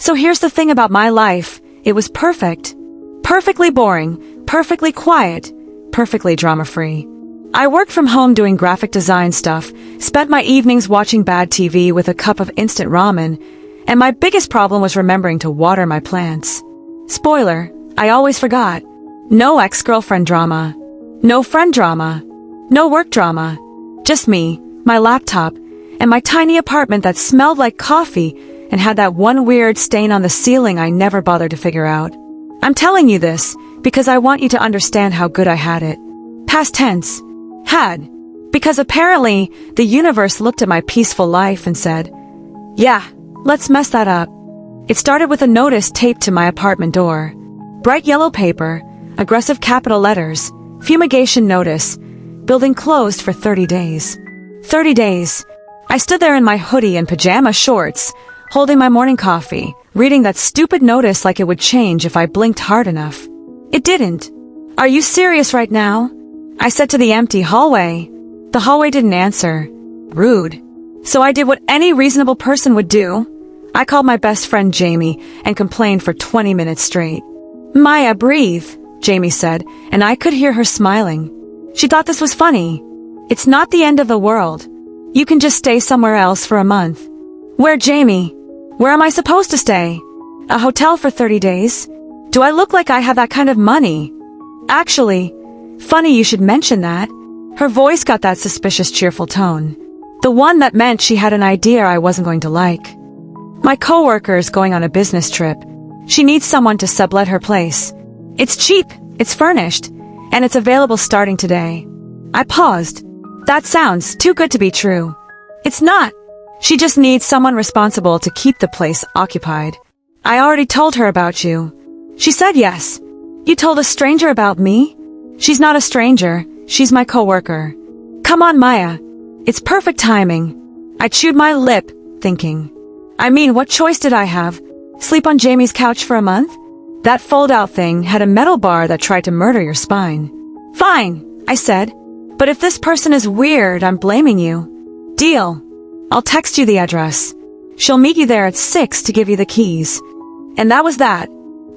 So here's the thing about my life. It was perfect. Perfectly boring, perfectly quiet, perfectly drama-free. I worked from home doing graphic design stuff, spent my evenings watching bad TV with a cup of instant ramen, and my biggest problem was remembering to water my plants. Spoiler, I always forgot. No ex-girlfriend drama. No friend drama. No work drama. Just me, my laptop, and my tiny apartment that smelled like coffee and had that one weird stain on the ceiling I never bothered to figure out. I'm telling you this because I want you to understand how good I had it. Past tense. Had. Because apparently, the universe looked at my peaceful life and said, yeah, let's mess that up. It started with a notice taped to my apartment door. Bright yellow paper, aggressive capital letters, fumigation notice, building closed for 30 days. 30 days. I stood there in my hoodie and pajama shorts, holding my morning coffee, reading that stupid notice like it would change if I blinked hard enough. It didn't. Are you serious right now? I said to the empty hallway. The hallway didn't answer. Rude. So I did what any reasonable person would do. I called my best friend Jamie and complained for 20 minutes straight. Maya, breathe, Jamie said, and I could hear her smiling. She thought this was funny. It's not the end of the world. You can just stay somewhere else for a month. Where, Jamie? Where am I supposed to stay? A hotel for 30 days? Do I look like I have that kind of money? Actually, funny you should mention that. Her voice got that suspicious cheerful tone. The one that meant she had an idea I wasn't going to like. My coworker's going on a business trip. She needs someone to sublet her place. It's cheap, it's furnished, and it's available starting today. I paused. That sounds too good to be true. It's not. She just needs someone responsible to keep the place occupied. I already told her about you. She said yes. You told a stranger about me? She's not a stranger. She's my coworker. Come on, Maya. It's perfect timing. I chewed my lip, thinking. I mean, what choice did I have? Sleep on Jamie's couch for a month? That fold-out thing had a metal bar that tried to murder your spine. Fine, I said. But if this person is weird, I'm blaming you. Deal. I'll text you the address. She'll meet you there at 6 to give you the keys. And that was that.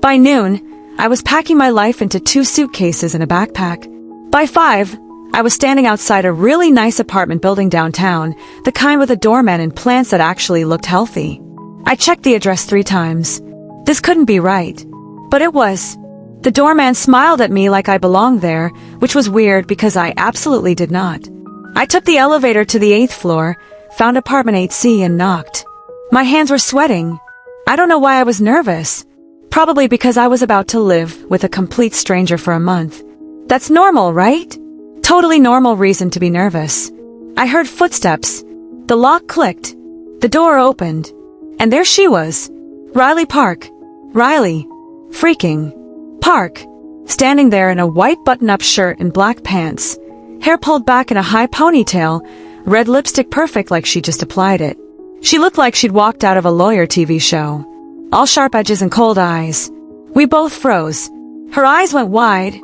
By noon, I was packing my life into 2 suitcases and a backpack. By 5, I was standing outside a really nice apartment building downtown, the kind with a doorman and plants that actually looked healthy. I checked the address 3 times. This couldn't be right. But it was. The doorman smiled at me like I belonged there, which was weird because I absolutely did not. I took the elevator to the 8th floor, found apartment 8C and knocked. My hands were sweating. I don't know why I was nervous. Probably because I was about to live with a complete stranger for a month. That's normal, right? Totally normal reason to be nervous. I heard footsteps. The lock clicked. The door opened. And there she was. Riley Park. Riley. Freaking. Park. Standing there in a white button-up shirt and black pants. Hair pulled back in a high ponytail. Red lipstick perfect like she just applied it. She looked like she'd walked out of a lawyer TV show. All sharp edges and cold eyes. We both froze. Her eyes went wide.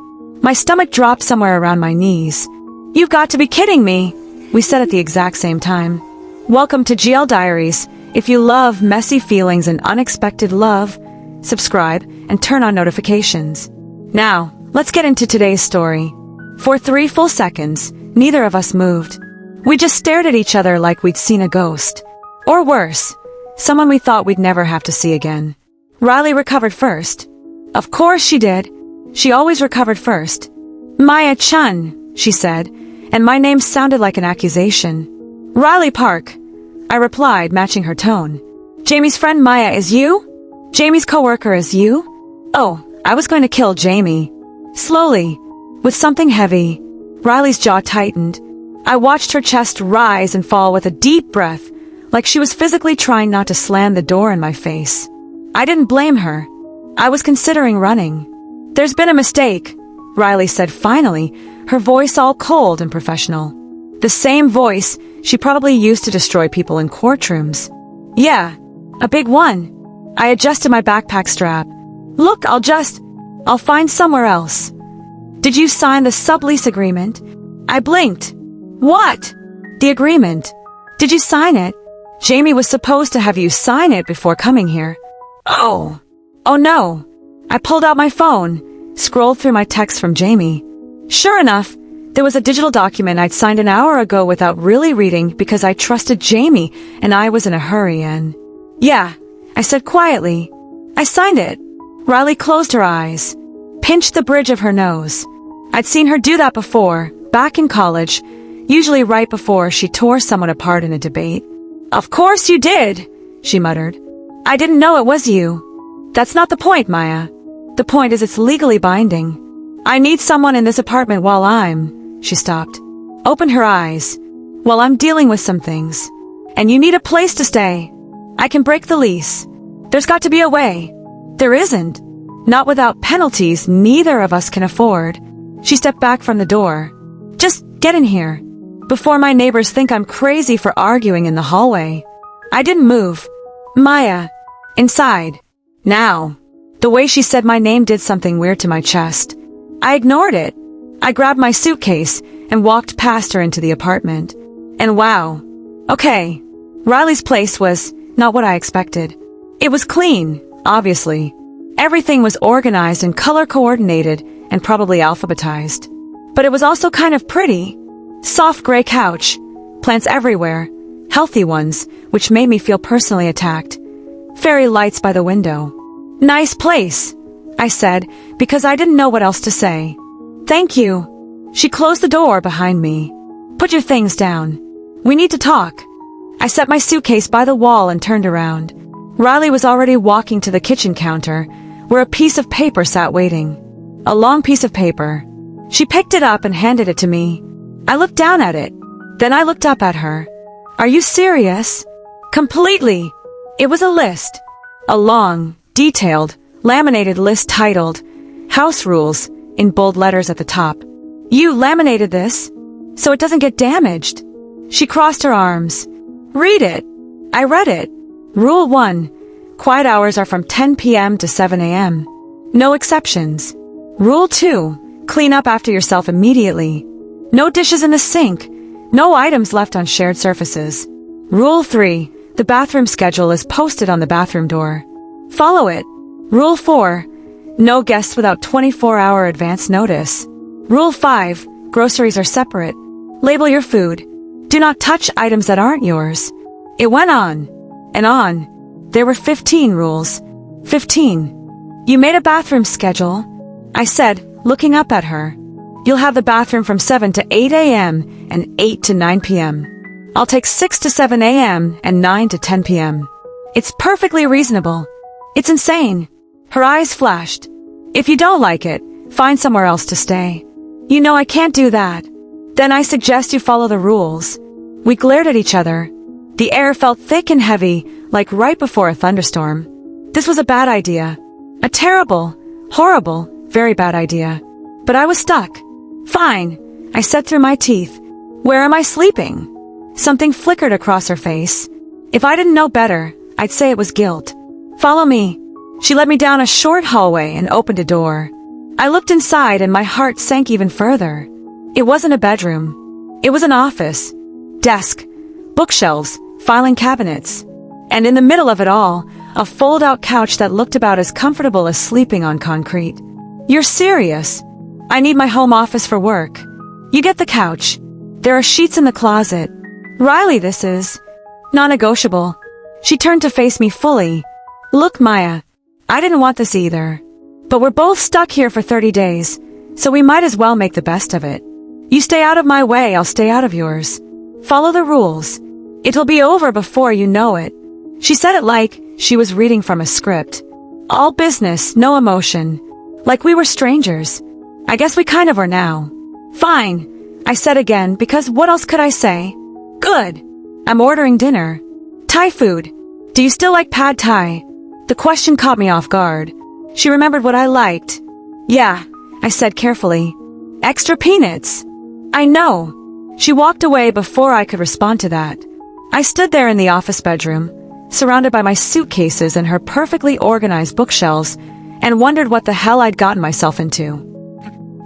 My stomach dropped somewhere around my knees. You've got to be kidding me, we said at the exact same time. Welcome to GL Diaries. If you love messy feelings and unexpected love, subscribe and turn on notifications. Now, let's get into today's story. For 3 full seconds, neither of us moved. We just stared at each other like we'd seen a ghost. Or worse, someone we thought we'd never have to see again. Riley recovered first. Of course she did. She always recovered first. Maya Chun, she said, and my name sounded like an accusation. Riley Park, I replied, matching her tone. Jamie's friend Maya is you? Jamie's coworker is you? Oh, I was going to kill Jamie. Slowly, with something heavy, Riley's jaw tightened. I watched her chest rise and fall with a deep breath, like she was physically trying not to slam the door in my face. I didn't blame her. I was considering running. There's been a mistake, Riley said finally, her voice all cold and professional. The same voice she probably used to destroy people in courtrooms. Yeah, a big one. I adjusted my backpack strap. Look, I'll find somewhere else. Did you sign the sublease agreement? I blinked. What? The agreement. Did you sign it? Jamie was supposed to have you sign it before coming here. Oh. Oh no. I pulled out my phone, scrolled through my text from Jamie. Sure enough, there was a digital document I'd signed an hour ago without really reading because I trusted Jamie and I was in a hurry and... Yeah, I said quietly. I signed it. Riley closed her eyes, pinched the bridge of her nose. I'd seen her do that before, back in college, usually right before she tore someone apart in a debate. Of course you did, she muttered. I didn't know it was you. That's not the point, Maya. The point is it's legally binding. I need someone in this apartment while I'm... She stopped. Opened her eyes. While I'm dealing with some things. And you need a place to stay. I can break the lease. There's got to be a way. There isn't. Not without penalties neither of us can afford. She stepped back from the door. Just get in here. Before my neighbors think I'm crazy for arguing in the hallway. I didn't move. Maya. Inside. Now. The way she said my name did something weird to my chest. I ignored it. I grabbed my suitcase and walked past her into the apartment. And wow. Okay. Riley's place was not what I expected. It was clean, obviously. Everything was organized and color-coordinated and probably alphabetized. But it was also kind of pretty. Soft gray couch, plants everywhere, healthy ones, which made me feel personally attacked. Fairy lights by the window. Nice place, I said, because I didn't know what else to say. Thank you. She closed the door behind me. Put your things down. We need to talk. I set my suitcase by the wall and turned around. Riley was already walking to the kitchen counter, where a piece of paper sat waiting. A long piece of paper. She picked it up and handed it to me. I looked down at it. Then I looked up at her. Are you serious? Completely. It was a list. A long, detailed, laminated list titled, House Rules, in bold letters at the top. You laminated this, so it doesn't get damaged. She crossed her arms. Read it. I read it. Rule 1. Quiet hours are from 10 p.m. to 7 a.m. No exceptions. Rule 2. Clean up after yourself immediately. No dishes in the sink. No items left on shared surfaces. Rule 3. The bathroom schedule is posted on the bathroom door. Follow it. Rule 4. No guests without 24-hour advance notice. Rule 5. Groceries are separate. Label your food. Do not touch items that aren't yours. It went on and on. There were 15 rules. 15. You made a bathroom schedule, I said, looking up at her. You'll have the bathroom from 7 to 8 a.m. and 8 to 9 p.m. I'll take 6 to 7 a.m. and 9 to 10 p.m. It's perfectly reasonable. It's insane. Her eyes flashed. If you don't like it, find somewhere else to stay. You know I can't do that. Then I suggest you follow the rules. We glared at each other. The air felt thick and heavy, like right before a thunderstorm. This was a bad idea. A terrible, horrible, very bad idea. But I was stuck. Fine, I said through my teeth. Where am I sleeping? Something flickered across her face. If I didn't know better, I'd say it was guilt. Follow me. She led me down a short hallway and opened a door. I looked inside and my heart sank even further. It wasn't a bedroom. It was an office. Desk, bookshelves, filing cabinets. And in the middle of it all, a fold-out couch that looked about as comfortable as sleeping on concrete. You're serious? I need my home office for work. You get the couch. There are sheets in the closet. Riley, this is non-negotiable. She turned to face me fully. Look, Maya, I didn't want this either. But we're both stuck here for 30 days, so we might as well make the best of it. You stay out of my way, I'll stay out of yours. Follow the rules. It'll be over before you know it. She said it like she was reading from a script. All business, no emotion. Like we were strangers. I guess we kind of are now. Fine, I said again, because what else could I say? Good. I'm ordering dinner. Thai food. Do you still like pad thai? The question caught me off guard. She remembered what I liked. Yeah, I said carefully. Extra peanuts. I know. She walked away before I could respond to that. I stood there in the office bedroom, surrounded by my suitcases and her perfectly organized bookshelves, and wondered what the hell I'd gotten myself into.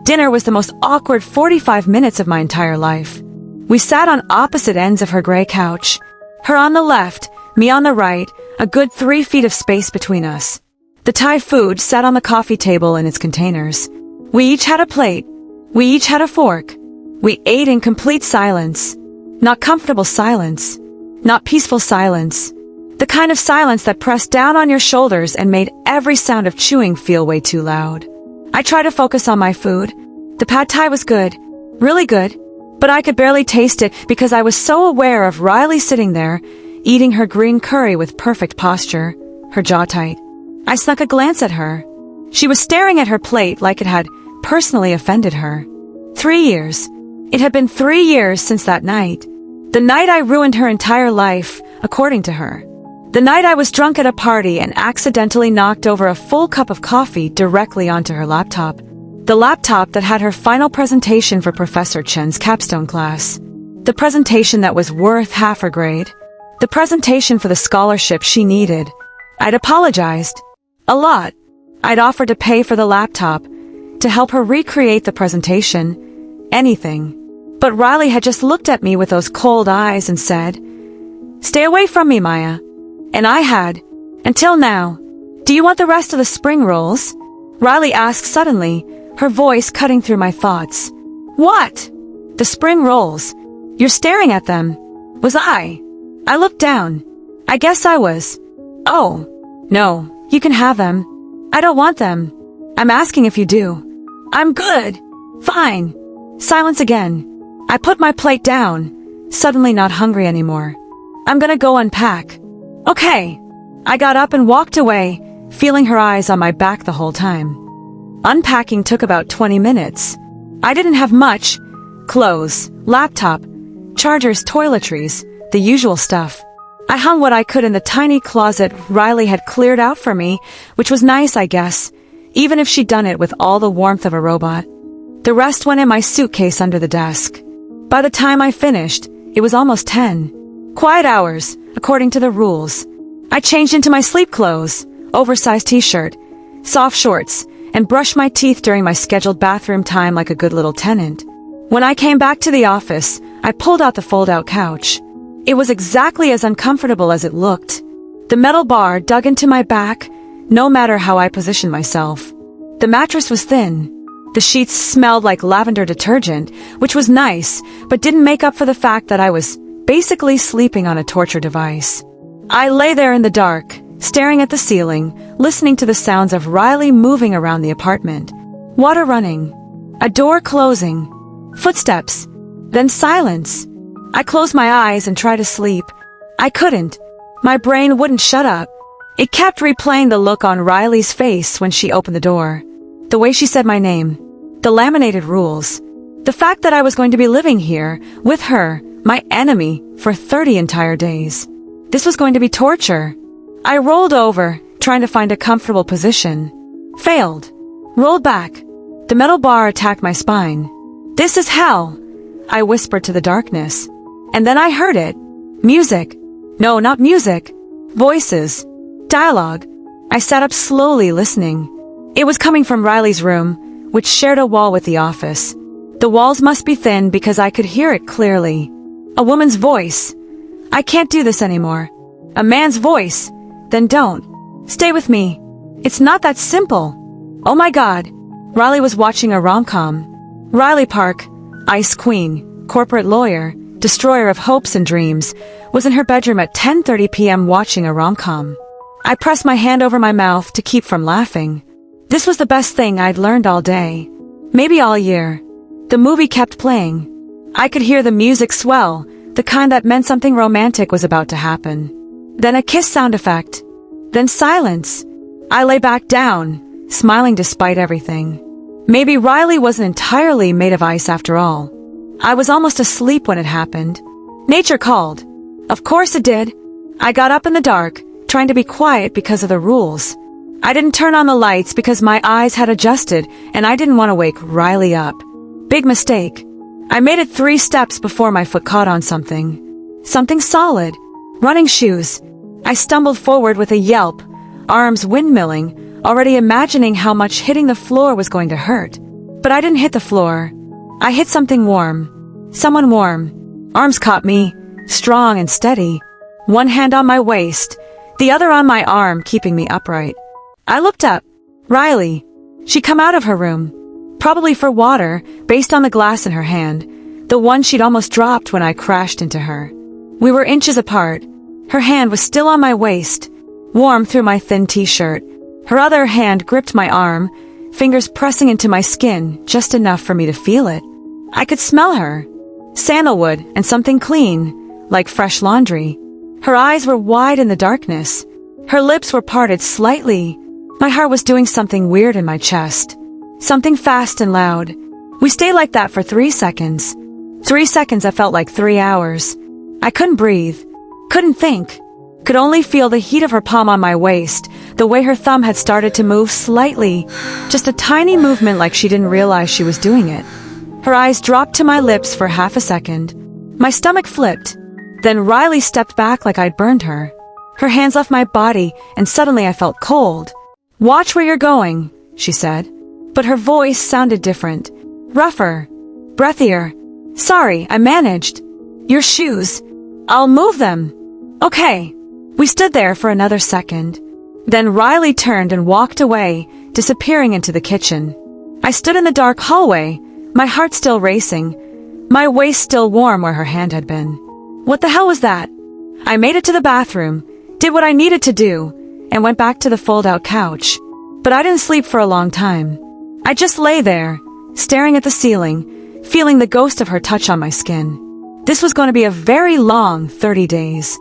Dinner was the most awkward 45 minutes of my entire life. We sat on opposite ends of her gray couch. Her on the left, me on the right, a good 3 feet of space between us. The Thai food sat on the coffee table in its containers. We each had a plate. We each had a fork. We ate in complete silence. Not comfortable silence. Not peaceful silence. The kind of silence that pressed down on your shoulders and made every sound of chewing feel way too loud. I tried to focus on my food. The pad thai was good. Really good. But I could barely taste it because I was so aware of Riley sitting there, eating her green curry with perfect posture, her jaw tight. I snuck a glance at her. She was staring at her plate like it had personally offended her. 3 years. It had been 3 years since that night. The night I ruined her entire life, according to her. The night I was drunk at a party and accidentally knocked over a full cup of coffee directly onto her laptop. The laptop that had her final presentation for Professor Chen's capstone class. The presentation that was worth half her grade. The presentation for the scholarship she needed. I'd apologized. A lot. I'd offered to pay for the laptop, to help her recreate the presentation. Anything. But Riley had just looked at me with those cold eyes and said, "Stay away from me, Maya." And I had. Until now. "Do you want the rest of the spring rolls?" Riley asked suddenly, her voice cutting through my thoughts. "What?" "The spring rolls. You're staring at them." Was I? I looked down. I guess I was. "Oh. No, you can have them." "I don't want them." "I'm asking if you do." "I'm good." "Fine." Silence again. I put my plate down, suddenly not hungry anymore. "I'm gonna go unpack." "Okay." I got up and walked away, feeling her eyes on my back the whole time. Unpacking took about 20 minutes. I didn't have much. Clothes, laptop, chargers, toiletries, the usual stuff. I hung what I could in the tiny closet Riley had cleared out for me, which was nice, I guess, even if she'd done it with all the warmth of a robot. The rest went in my suitcase under the desk. By the time I finished, it was almost 10. Quiet hours, according to the rules. I changed into my sleep clothes, oversized t-shirt, soft shorts, and brushed my teeth during my scheduled bathroom time like a good little tenant. When I came back to the office, I pulled out the fold-out couch. It was exactly as uncomfortable as it looked. The metal bar dug into my back, no matter how I positioned myself. The mattress was thin. The sheets smelled like lavender detergent, which was nice, but didn't make up for the fact that I was basically sleeping on a torture device. I lay there in the dark, staring at the ceiling, listening to the sounds of Riley moving around the apartment. Water running. A door closing. Footsteps. Then silence. I closed my eyes and tried to sleep. I couldn't. My brain wouldn't shut up. It kept replaying the look on Riley's face when she opened the door. The way she said my name. The laminated rules. The fact that I was going to be living here, with her, my enemy, for 30 entire days. This was going to be torture. I rolled over, trying to find a comfortable position. Failed. Rolled back. The metal bar attacked my spine. "This is hell," I whispered to the darkness. And then I heard it. Music. No, not music. Voices. Dialogue. I sat up slowly, listening. It was coming from Riley's room, which shared a wall with the office. The walls must be thin because I could hear it clearly. A woman's voice. "I can't do this anymore." A man's voice. "Then don't. Stay with me." It's not that simple. Oh my God. Riley was watching a rom-com. Riley Park, Ice Queen, corporate lawyer, destroyer of hopes and dreams, was in her bedroom at 10:30 p.m. watching a rom-com. I pressed my hand over my mouth to keep from laughing. This was the best thing I'd learned all day. Maybe all year. The movie kept playing. I could hear the music swell, the kind that meant something romantic was about to happen. Then a kiss sound effect. Then silence. I lay back down, smiling despite everything. Maybe Riley wasn't entirely made of ice after all. I was almost asleep when it happened. Nature called. Of course it did. I got up in the dark, trying to be quiet because of the rules. I didn't turn on the lights because my eyes had adjusted and I didn't want to wake Riley up. Big mistake. I made it 3 steps before my foot caught on something. Something solid. Running shoes. I stumbled forward with a yelp, arms windmilling, already imagining how much hitting the floor was going to hurt. But I didn't hit the floor. I hit something warm. Someone warm. Arms caught me, strong and steady. One hand on my waist, the other on my arm keeping me upright. I looked up. Riley. She'd come out of her room. Probably for water, based on the glass in her hand, the one she'd almost dropped when I crashed into her. We were inches apart. Her hand was still on my waist, warm through my thin t-shirt. Her other hand gripped my arm, fingers pressing into my skin just enough for me to feel it. I could smell her. Sandalwood and something clean, like fresh laundry. Her eyes were wide in the darkness. Her lips were parted slightly. My heart was doing something weird in my chest. Something fast and loud. We stayed like that for 3 seconds. 3 seconds that felt like 3 hours. I couldn't breathe. Couldn't think. Could only feel the heat of her palm on my waist, the way her thumb had started to move slightly. Just a tiny movement like she didn't realize she was doing it. Her eyes dropped to my lips for half a second. My stomach flipped. Then Riley stepped back like I'd burned her. Her hands left my body, and suddenly I felt cold. "Watch where you're going," she said. But her voice sounded different. Rougher. Breathier. "Sorry, I managed. Your shoes. I'll move them." "Okay." We stood there for another second. Then Riley turned and walked away, disappearing into the kitchen. I stood in the dark hallway, my heart still racing, my waist still warm where her hand had been. What the hell was that? I made it to the bathroom, did what I needed to do, and went back to the fold-out couch. But I didn't sleep for a long time. I just lay there, staring at the ceiling, feeling the ghost of her touch on my skin. This was going to be a very long 30 days.